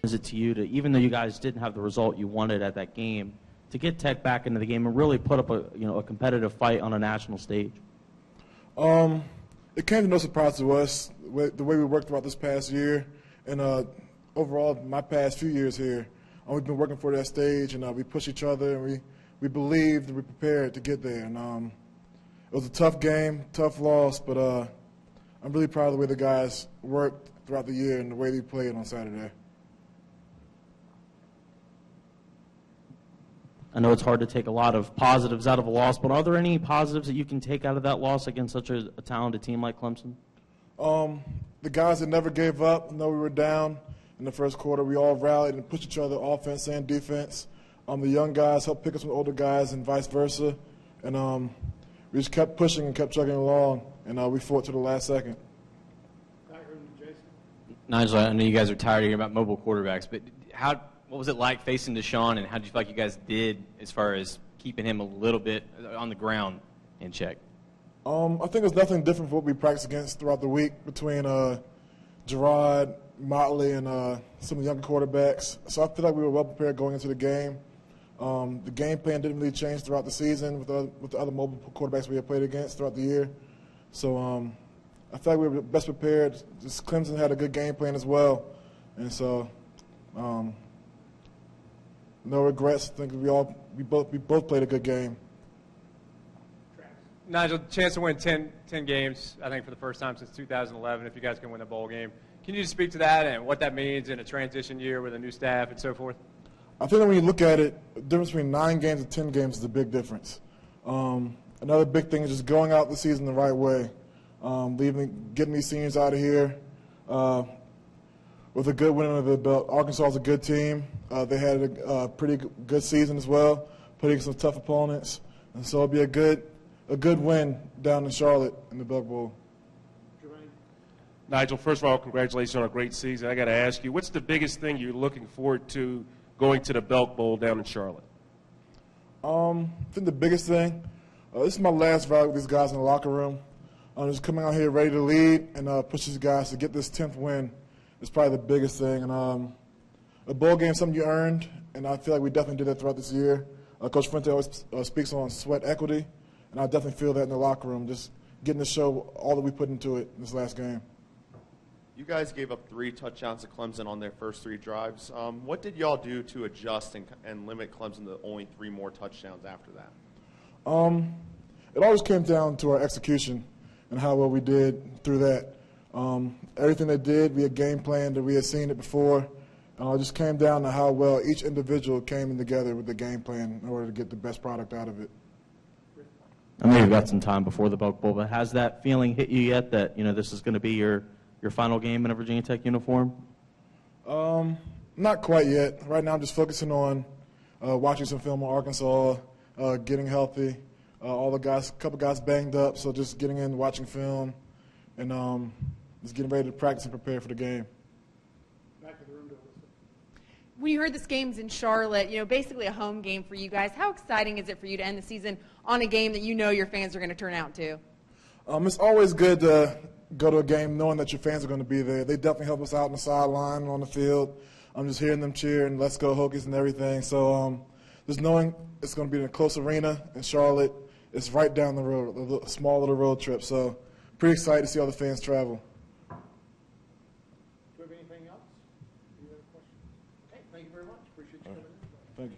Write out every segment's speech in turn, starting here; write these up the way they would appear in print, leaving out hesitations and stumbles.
is it to you to, even though you guys didn't have the result you wanted at that game, to get Tech back into the game and really put up a competitive fight on a national stage? It came to no surprise to us the way we worked throughout this past year, and overall my past few years here. We've been working for that stage, and we push each other, and we believed and we prepared to get there. And it was a tough game, tough loss, but I'm really proud of the way the guys worked throughout the year and the way they played on Saturday. I know it's hard to take a lot of positives out of a loss, but are there any positives that you can take out of that loss against such a talented team like Clemson? The guys that never gave up, we were down in the first quarter. We all rallied and pushed each other, offense and defense. The young guys helped pick up some older guys and vice versa. And we just kept pushing and kept chugging along, and we fought to the last second. Nigel, I know you guys are tired of hearing about mobile quarterbacks, but what was it like facing Deshaun, and how did you feel like you guys did as far as keeping him a little bit on the ground in check? I think there's nothing different from what we practiced against throughout the week between Gerard, Motley, and some of the younger quarterbacks. So I feel like we were well prepared going into the game. The game plan didn't really change throughout the season with the other mobile quarterbacks we had played against throughout the year. So I feel like we were best prepared. Just Clemson had a good game plan as well, and so no regrets. I think we both played a good game. Nigel, chance to win 10 games, I think, for the first time since 2011, if you guys can win a bowl game. Can you just speak to that and what that means in a transition year with a new staff and so forth? I think that when you look at it, the difference between 9 games and 10 games is a big difference. Another big thing is just going out the season the right way, getting these seniors out of here with a good win under the belt. Arkansas is a good team. They had a pretty good season as well, putting some tough opponents, and so it'll be a good win down in Charlotte in the Belk Bowl. Nigel, first of all, congratulations on a great season. I got to ask you, what's the biggest thing you're looking forward to going to the Belk Bowl down in Charlotte? I think the biggest thing, this is my last ride with these guys in the locker room. Just coming out here ready to lead and push these guys to get this 10th win is probably the biggest thing. And a bowl game is something you earned, and I feel like we definitely did that throughout this year. Coach Fuente always speaks on sweat equity, and I definitely feel that in the locker room, just getting to show all that we put into it in this last game. You guys gave up 3 touchdowns to Clemson on their first 3 drives. What did y'all do to adjust and limit Clemson to only 3 more touchdowns after that? It always came down to our execution and how well we did through that. Everything they did, we had game planned, that we had seen it before. It just came down to how well each individual came in together with the game plan in order to get the best product out of it. I know you've got some time before the Belk Bowl, but has that feeling hit you yet that this is going to be your final game in a Virginia Tech uniform? Not quite yet. Right now I'm just focusing on watching some film on Arkansas, getting healthy. A couple guys banged up, so just getting in, watching film, and just getting ready to practice and prepare for the game. When you heard this game's in Charlotte, basically a home game for you guys, how exciting is it for you to end the season on a game that your fans are going to turn out to? It's always good to go to a game knowing that your fans are going to be there. They definitely help us out on the sideline and on the field. I'm just hearing them cheer and let's go Hokies and everything. So just knowing it's going to be in a close arena in Charlotte, it's right down the road, a small little road trip. So pretty excited to see all the fans travel. Do you have anything else? Any other questions? Okay, thank you very much. Appreciate you coming in. Thank you.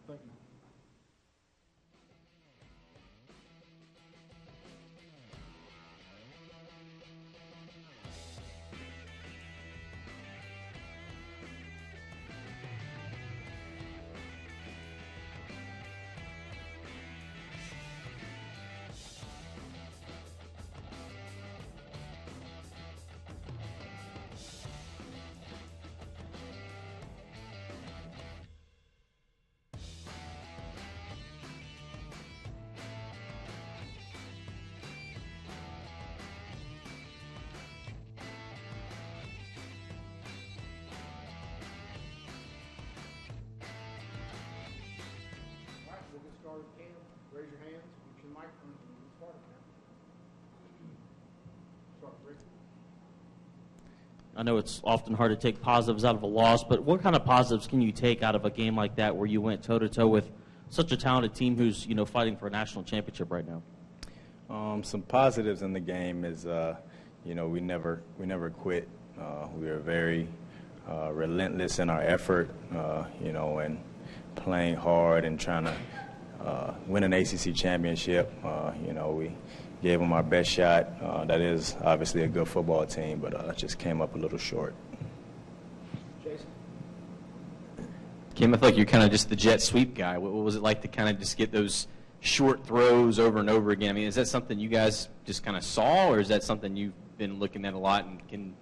Thank you. Raise your hands. Get your microphone. Start it now. Start, Rick. I know it's often hard to take positives out of a loss, but what kind of positives can you take out of a game like that where you went toe-to-toe with such a talented team who's, fighting for a national championship right now? Some positives in the game is, we never quit. We were very relentless in our effort, and playing hard and trying to win an ACC championship. We gave them our best shot. That is obviously a good football team, but just came up a little short. Jason? Kim, I feel like you're kind of just the jet sweep guy. What was it like to kind of just get those short throws over and over again? I mean, is that something you guys just kind of saw, or is that something you've been looking at a lot and can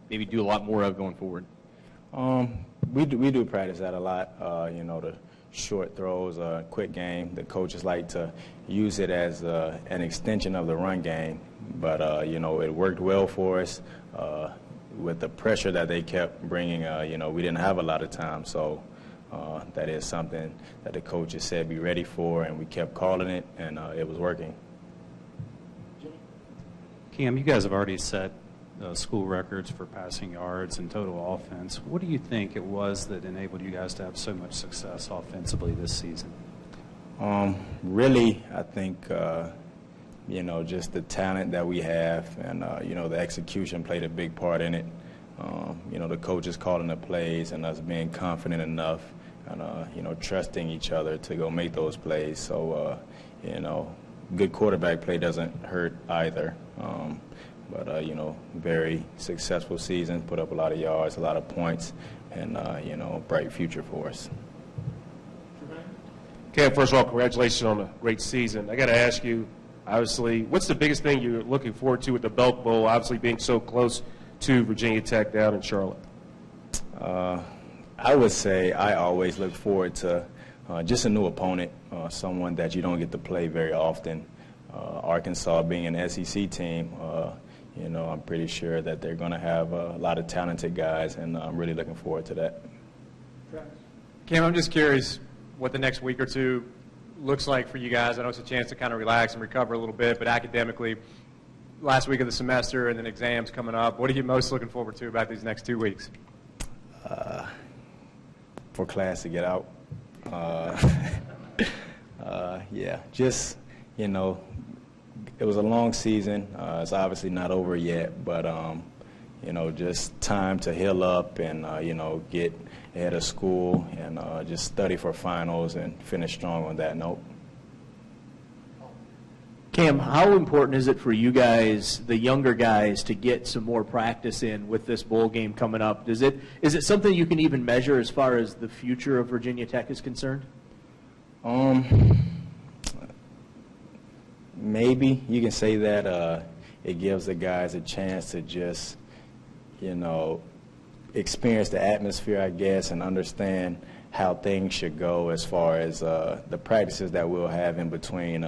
maybe do a lot more of going forward? We do practice that a lot. The short throws, quick game. The coaches like to use it as an extension of the run game. But, it worked well for us. With the pressure that they kept bringing, we didn't have a lot of time. So that is something that the coaches said be ready for, and we kept calling it, and it was working. Cam, you guys have already set school records for passing yards and total offense. What do you think it was that enabled you guys to have so much success offensively this season? Really, I think, just the talent that we have and, the execution played a big part in it. The coaches calling the plays and us being confident enough and, trusting each other to go make those plays. So, good quarterback play doesn't hurt either. But, very successful season, put up a lot of yards, a lot of points, and, bright future for us. Cam, first of all, congratulations on a great season. I got to ask you, obviously, what's the biggest thing you're looking forward to with the Belk Bowl, obviously being so close to Virginia Tech down in Charlotte? I would say I always look forward to just a new opponent, someone that you don't get to play very often. Arkansas being an SEC team, I'm pretty sure that they're going to have a lot of talented guys, and I'm really looking forward to that. Cam, I'm just curious what the next week or two looks like for you guys. I know it's a chance to kind of relax and recover a little bit, but academically, last week of the semester and then exams coming up, what are you most looking forward to about these next 2 weeks? For class to get out. It was a long season. It's obviously not over yet, but, just time to heal up and, get ahead of school and just study for finals and finish strong on that note. Cam, how important is it for you guys, the younger guys, to get some more practice in with this bowl game coming up? Is it something you can even measure as far as the future of Virginia Tech is concerned? Maybe you can say that it gives the guys a chance to just, experience the atmosphere, I guess, and understand how things should go as far as the practices that we'll have in between,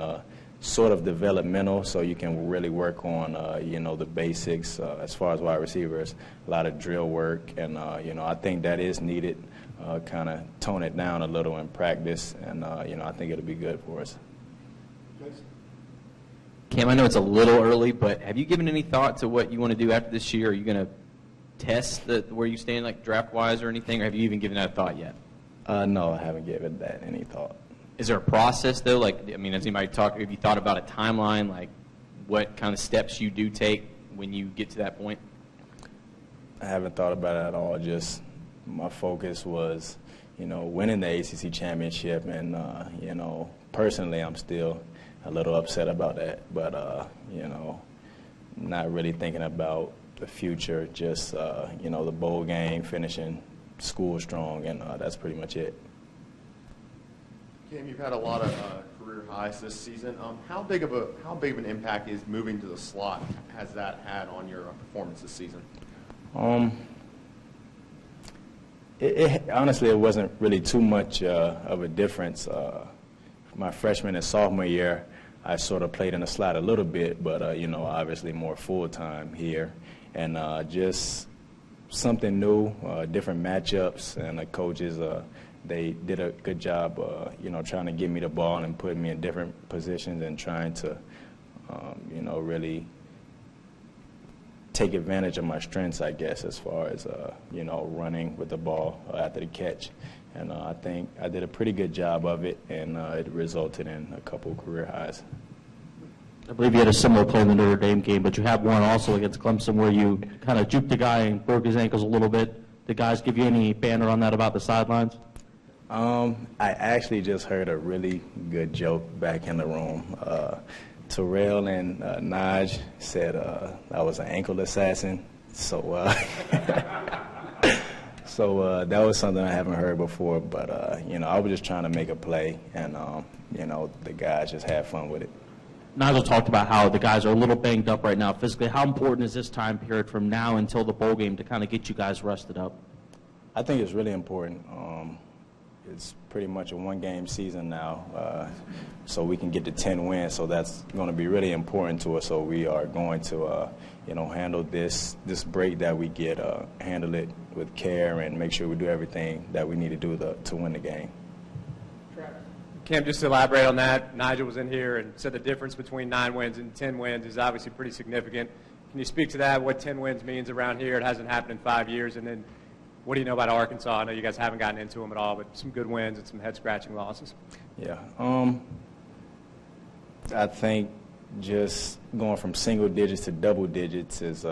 sort of developmental, so you can really work on, the basics as far as wide receivers, a lot of drill work, and, I think that is needed, kind of tone it down a little in practice, and, I think it'll be good for us. Cam, I know it's a little early, but have you given any thought to what you want to do after this year? Are you going to test where you stand, like draft-wise or anything, or have you even given that a thought yet? No, I haven't given that any thought. Is there a process, though? Like, has anybody have you thought about a timeline, like what kind of steps you do take when you get to that point? I haven't thought about it at all. Just my focus was, winning the ACC Championship, and, personally I'm still a little upset about that, but, not really thinking about the future, just, the bowl game, finishing school strong, and that's pretty much it. Cam, you've had a lot of career highs this season. How big of an impact is moving to the slot has that had on your performance this season? Honestly, it wasn't really too much of a difference. My freshman and sophomore year, I sort of played in the slot a little bit, but, obviously more full-time here. And just something new, different matchups, and the coaches, they did a good job, trying to get me the ball and putting me in different positions and trying to, really take advantage of my strengths, I guess, as far as, running with the ball after the catch. And I think I did a pretty good job of it, and it resulted in a couple career highs. I believe you had a similar play in the Notre Dame game, but you had one also against Clemson where you kind of juked the guy and broke his ankles a little bit. Did guys give you any banter on that about the sidelines? I actually just heard a really good joke back in the room. Terrell and Naj said I was an ankle assassin. So that was something I haven't heard before. But, I was just trying to make a play, and, the guys just had fun with it. Nigel talked about how the guys are a little banged up right now physically. How important is this time period from now until the bowl game to kind of get you guys rested up? I think it's really important. It's pretty much a one-game season now, so we can get to 10 wins. So that's going to be really important to us. So we are going to, handle this break that we get, handle it with care, and make sure we do everything that we need to do to win the game. Cam, just to elaborate on that, Nigel was in here and said the difference between 9 wins and 10 wins is obviously pretty significant. Can you speak to that, what 10 wins means around here? It hasn't happened in 5 years. And then what do you know about Arkansas? I know you guys haven't gotten into them at all, but some good wins and some head-scratching losses. Yeah. I think just going from single digits to double digits is,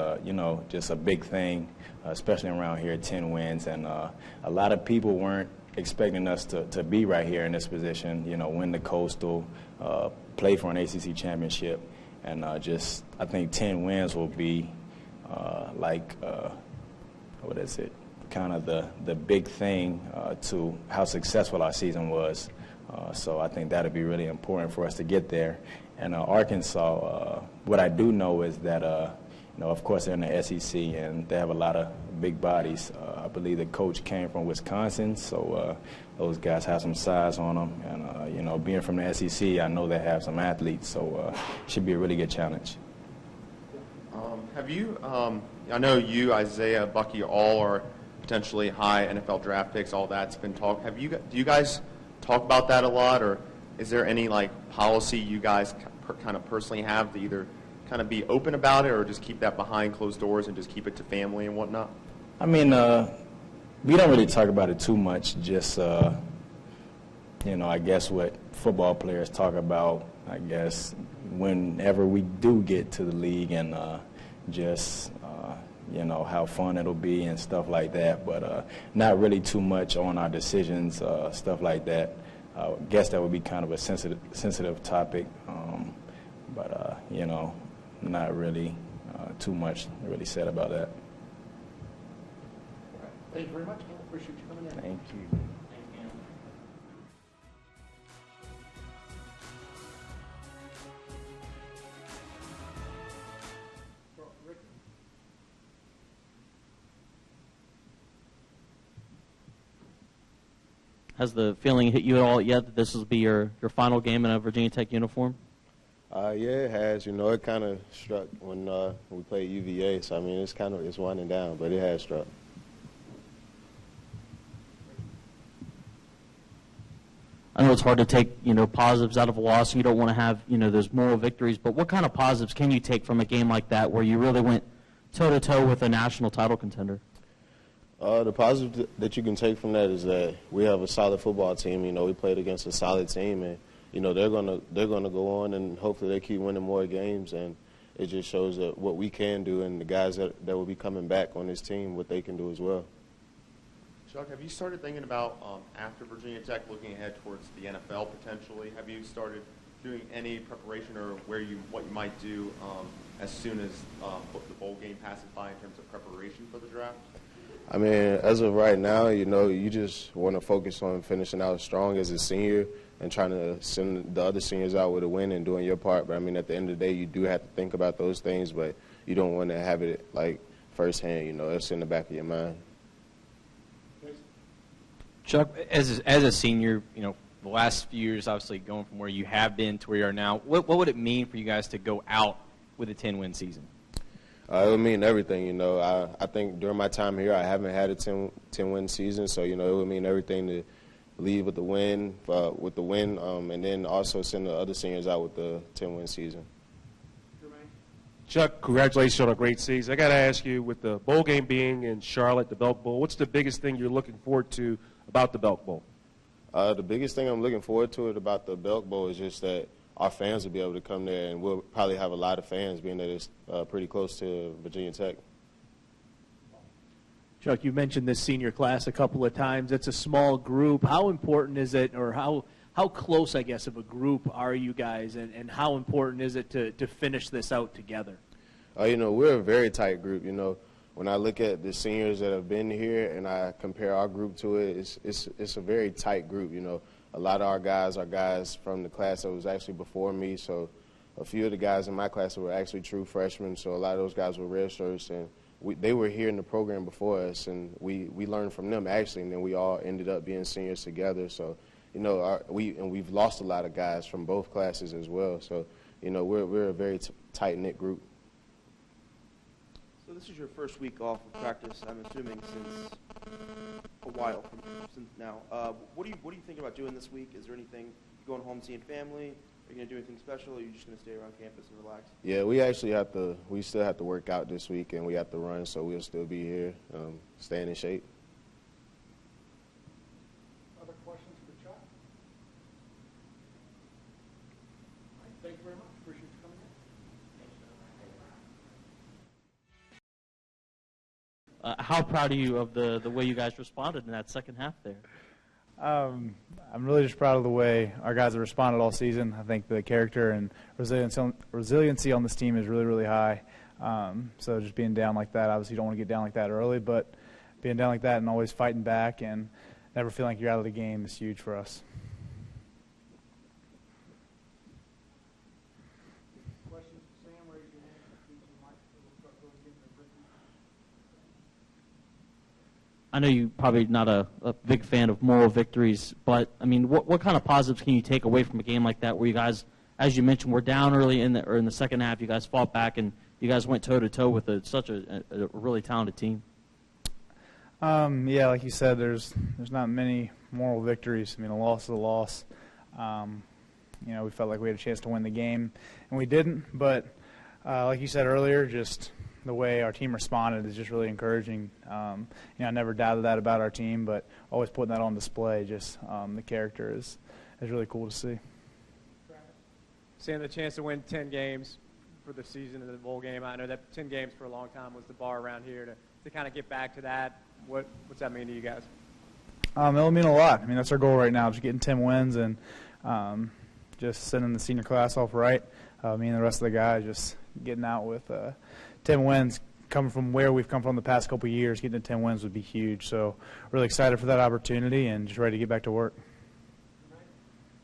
just a big thing, especially around here, 10 wins. And a lot of people weren't expecting us to be right here in this position, win the Coastal, play for an ACC Championship. And I think 10 wins will be kind of the big thing to how successful our season was. So I think that'll be really important for us to get there. And Arkansas, what I do know is that, of course, they're in the SEC, and they have a lot of big bodies. I believe the coach came from Wisconsin, so those guys have some size on them. And, being from the SEC, I know they have some athletes, so it should be a really good challenge. Have you, I know you, Isaiah, Bucky, all are potentially high NFL draft picks, all that's been talked. Do you guys talk about that a lot, or is there any, policy you guys kind of personally have to either kind of be open about it or just keep that behind closed doors and just keep it to family and whatnot? I mean, we don't really talk about it too much, just, I guess what football players talk about, I guess, whenever we do get to the league, and how fun it'll be and stuff like that, but not really too much on our decisions, stuff like that. I guess that would be kind of a sensitive topic, but, not really too much really said about that. Thank you very much. I appreciate you coming in. Thank you. Has the feeling hit you at all yet that this will be your final game in a Virginia Tech uniform? Yeah, it has. It kind of struck when we played UVA. So, it's winding down, but it has struck. I know it's hard to take, positives out of a loss, and you don't want to have, those moral victories, but what kind of positives can you take from a game like that where you really went toe-to-toe with a national title contender? The positive that you can take from that is that we have a solid football team. We played against a solid team, and they're gonna go on, and hopefully they keep winning more games. And it just shows that what we can do, and the guys that will be coming back on this team, what they can do as well. Chuck, have you started thinking about after Virginia Tech, looking ahead towards the NFL potentially? Have you started doing any preparation or what you might do as soon as the bowl game passes by in terms of preparation for the draft? As of right now, you just want to focus on finishing out strong as a senior and trying to send the other seniors out with a win and doing your part. But, at the end of the day, you do have to think about those things, but you don't want to have it, firsthand. It's in the back of your mind. Chuck, as a senior, the last few years, obviously going from where you have been to where you are now, what would it mean for you guys to go out with a 10-win season? It would mean everything, I think during my time here, I haven't had a 10-win season, so, it would mean everything to lead with the win, and then also send the other seniors out with the 10-win season. Chuck, congratulations on a great season. I got to ask you, with the bowl game being in Charlotte, the Belk Bowl, what's the biggest thing you're looking forward to about the Belk Bowl? The biggest thing I'm looking forward to about the Belk Bowl is just that our fans will be able to come there, and we'll probably have a lot of fans, being that it's pretty close to Virginia Tech. Chuck, you mentioned this senior class a couple of times. It's a small group. How important is it, or how close, I guess, of a group are you guys, and how important is it to finish this out together? We're a very tight group. When I look at the seniors that have been here and I compare our group to it, it's a very tight group. A lot of our guys are guys from the class that was actually before me, so a few of the guys in my class were actually true freshmen, so a lot of those guys were red shirts, and they were here in the program before us, and we learned from them, actually, and then we all ended up being seniors together. So, we've lost a lot of guys from both classes as well. So, we're a very tight-knit group. So this is your first week off of practice, I'm assuming, since a while since now. What do you think about doing this week? Is there anything, you going home seeing family? Are you going to do anything special, or are you just going to stay around campus and relax? Yeah, we still have to work out this week, and we have to run, so we'll still be here, staying in shape. Other questions for Chuck? All right, thank you very much. Appreciate you coming in. How proud are you of the way you guys responded in that second half there? I'm really just proud of the way our guys have responded all season. I think the character and resiliency on this team is really, really high. So just being down like that, obviously you don't want to get down like that early, but being down like that and always fighting back and never feeling like you're out of the game is huge for us. Questions for Sam? Raise your hand. Please, you might. We'll start going in the written. I know you're probably not a big fan of moral victories, but, I mean, what kind of positives can you take away from a game like that where you guys, as you mentioned, were down early in the second half, you guys fought back, and you guys went toe-to-toe with such a really talented team? Yeah, like you said, there's not many moral victories. I mean, a loss is a loss. We felt like we had a chance to win the game, and we didn't. But like you said earlier, just the way our team responded is just really encouraging. I never doubted that about our team, but always putting that on display, just the character is really cool to see. Sam, the chance to win 10 games for the season in the bowl game, I know that 10 games for a long time was the bar around here. To kind of get back to that, what's that mean to you guys? It'll mean a lot. I mean, that's our goal right now, just getting 10 wins and just sending the senior class off right. Me and the rest of the guys just getting out with 10 wins. Coming from where we've come from the past couple of years, getting to 10 wins would be huge. So really excited for that opportunity and just ready to get back to work.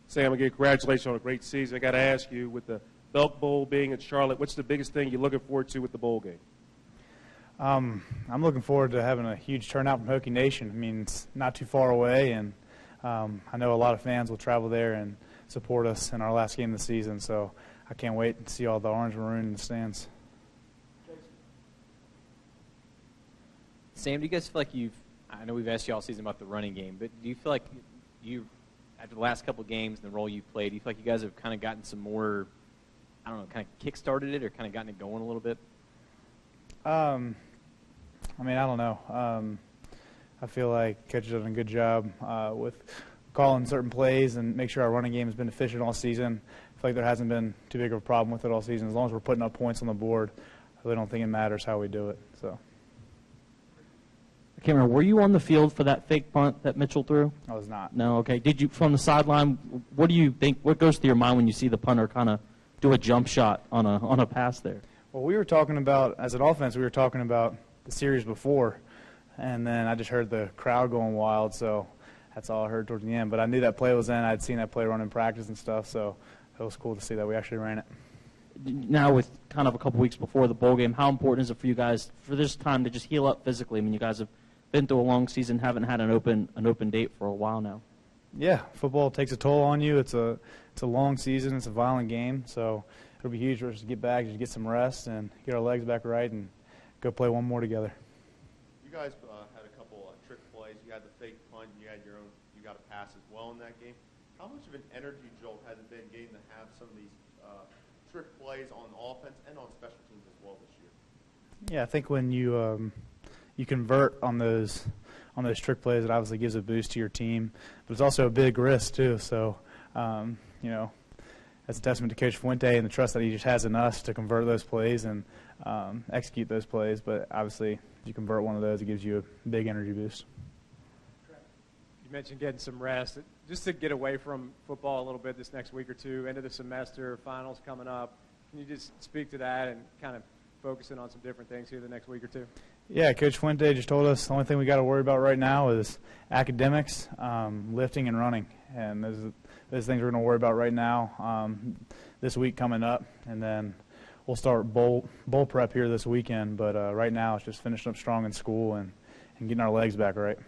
Sam, again, congratulations on a great season. I got to ask you, with the Belk Bowl being in Charlotte, what's the biggest thing you're looking forward to with the bowl game? I'm looking forward to having a huge turnout from Hokie Nation. I mean, it's not too far away, and I know a lot of fans will travel there and support us in our last game of the season. So I can't wait to see all the orange and maroon in the stands. Sam, do you guys feel like I know we've asked you all season about the running game, but do you feel like after the last couple of games and the role you've played, do you feel like you guys have kind of gotten some more, I don't know, kind of kick-started it or kind of gotten it going a little bit? I mean, I don't know. I feel like Coach has done a good job with calling certain plays and make sure our running game has been efficient all season. I feel like there hasn't been too big of a problem with it all season. As long as we're putting up points on the board, I really don't think it matters how we do it. So. I can't remember. Were you on the field for that fake punt that Mitchell threw? I was not. No. Okay. Did you, from the sideline? What do you think? What goes through your mind when you see the punter kind of do a jump shot on a pass there? Well, we were talking about, as an offense, we were talking about the series before, and then I just heard the crowd going wild, so that's all I heard towards the end. But I knew that play was in. I'd seen that play run in practice and stuff, so it was cool to see that we actually ran it. Now, with kind of a couple weeks before the bowl game, how important is it for you guys for this time to just heal up physically? I mean, you guys have been through a long season, haven't had an open date for a while now. Yeah, football takes a toll on you. It's a long season. It's a violent game, so it'll be huge for us to get back, just get some rest, and get our legs back right, and go play one more together. You guys had a couple trick plays. You had the fake punt. You got a pass as well in that game. How much of an energy jolt has it been getting to have some of these trick plays on offense and on special teams as well this year? Yeah, I think when you convert on those trick plays, it obviously gives a boost to your team, but it's also a big risk too. So, that's a testament to Coach Fuente and the trust that he just has in us to convert those plays and execute those plays. But obviously, if you convert one of those, it gives you a big energy boost. You mentioned getting some rest. Just to get away from football a little bit this next week or two, end of the semester, finals coming up. Can you just speak to that and kind of focusing on some different things here the next week or two? Yeah, Coach Fuente just told us the only thing we got to worry about right now is academics, lifting, and running. And those things we're going to worry about right now this week coming up. And then we'll start bowl prep here this weekend. But right now it's just finishing up strong in school and getting our legs back right.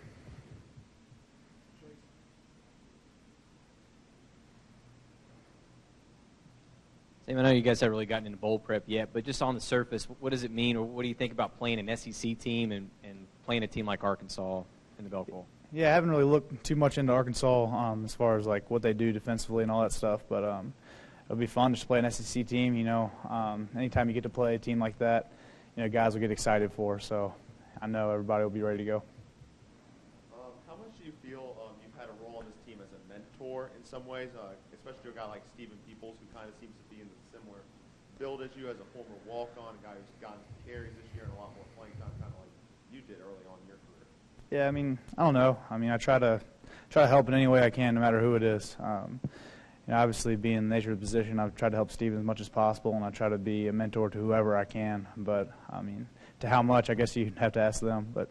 Sam, I know you guys haven't really gotten into bowl prep yet, but just on the surface, what does it mean, or what do you think about playing an SEC team and playing a team like Arkansas in the Belk Bowl? Yeah, I haven't really looked too much into Arkansas as far as like what they do defensively and all that stuff, but it'll be fun just to play an SEC team. Anytime you get to play a team like that, guys will get excited for. So I know everybody will be ready to go. How much do you feel you've had a role on this team as a mentor in some ways, especially to a guy like Stephen Peoples, who kind of seems to be in the similar build as you, as a former walk-on, a guy who's gotten carries this year and a lot more playing time, kind of like you did early on in your career? Yeah, I don't know. I try to help in any way I can, no matter who it is. Obviously, being the nature of the position, I've tried to help Stephen as much as possible, and I try to be a mentor to whoever I can. But to how much, I guess you'd have to ask them. But